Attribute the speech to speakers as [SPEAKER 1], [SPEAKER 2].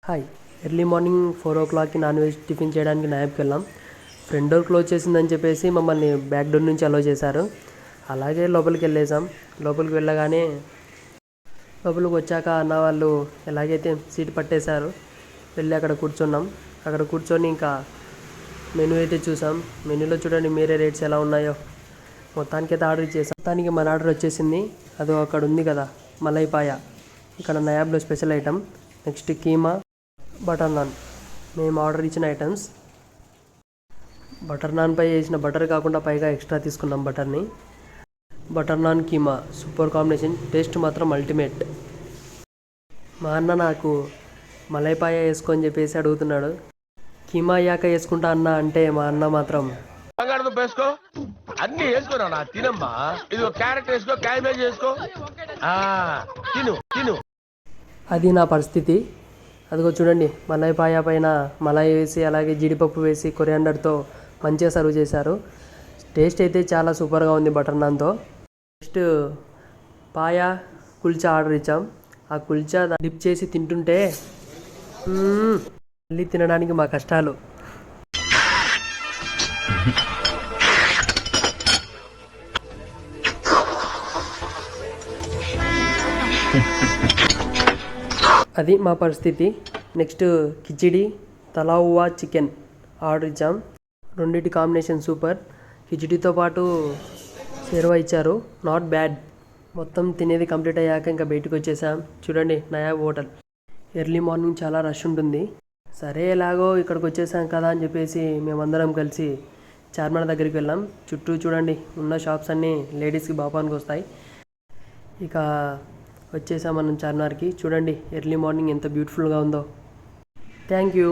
[SPEAKER 1] Hi. Early morning 4 o'clockకి non veg tiffin చేయడానికి నాయబ్కి వెళ్ళాం. ఫ్రంట్ డోర్ క్లోజ్ చేసిందని చెప్పేసి మమ్మల్ని బ్యాక్ డోర్ నుంచి అలో చేశారు. అలాగే లోపలికి వెళ్ళేసాం. లోపలికి వెళ్ళగానే లోపలికి వచ్చాక అన్న వాళ్ళు ఎలాగైతే సీట్ పట్టేశారు. వెళ్ళి అక్కడ కూర్చున్నాం. అక్కడ కూర్చొని ఇంకా మెనూ అయితే చూసాం. మెనూలో చూడండి మీరే రేట్స్ ఎలా ఉన్నాయో. మొత్తానికి అయితే ఆర్డర్ ఇచ్చేసాం. మొత్తానికి మన ఆర్డర్ వచ్చేసింది. అదో అక్కడ ఉంది కదా మలైపాయ, ఇక్కడ నయాబ్లో special item. Next keema, butter naan మేము ఆర్డర్ ఇచ్చిన ఐటమ్స్. బటర్ నాన్ పై వేసిన బటర్ కాకుండా పైగా ఎక్స్ట్రా తీసుకున్నాం బటర్ని. Butter naan keema super combination, taste మాత్రం అల్టిమేట్. మా అన్న నాకు మలైపాయ వేసుకొని చెప్పేసి అడుగుతున్నాడు. కీమా అయ్యాక వేసుకుంటా అన్న అంటే మా అన్న మాత్రం
[SPEAKER 2] వేసుకో అన్ని వేసుకోరా తినమ్మా, ఇది క్యారెట్ వేసుకో, క్యాబేజ్ వేసుకో, తిను తిను.
[SPEAKER 1] అది నా పరిస్థితి. అదిగో చూడండి మలైపాయ పైన మలాయి వేసి అలాగే జీడిపప్పు వేసి కొరియాండర్తో మంచిగా సర్వ్ చేశారు. టేస్ట్ అయితే చాలా సూపర్గా ఉంది బటర్ నాన్తో. నెక్స్ట్ పాయా కుల్చా ఆర్డర్ ఇచ్చాం. ఆ కుల్చా డిప్ చేసి తింటుంటే మళ్ళీ తినడానికి మా కష్టాలు. అది మా పరిస్థితి. నెక్స్ట్ కిచిడి తలావువా చికెన్ ఆర్డర్ ఇచ్చాం. రెండింటి కాంబినేషన్ సూపర్. కిచిడితో పాటు షెర్వా ఇచ్చారు, నాట్ బ్యాడ్. మొత్తం తినేది కంప్లీట్ అయ్యాక ఇంకా బయటకు వచ్చేసాం. చూడండి నయాబ్ హోటల్. ఎర్లీ మార్నింగ్ చాలా రష్ ఉంటుంది. సరే ఎలాగో ఇక్కడికి వచ్చేసాం కదా అని చెప్పేసి మేమందరం కలిసి చార్మినార్ దగ్గరికి వెళ్ళాం. చుట్టూ చూడండి ఉన్న షాప్స్ అన్నీ లేడీస్కి బాపానికి వస్తాయి. ఇక వచ్చేసాం మనం చార్మినార్కి. చూడండి ఎర్లీ మార్నింగ్ ఎంత బ్యూటిఫుల్గా ఉందో. Thank you.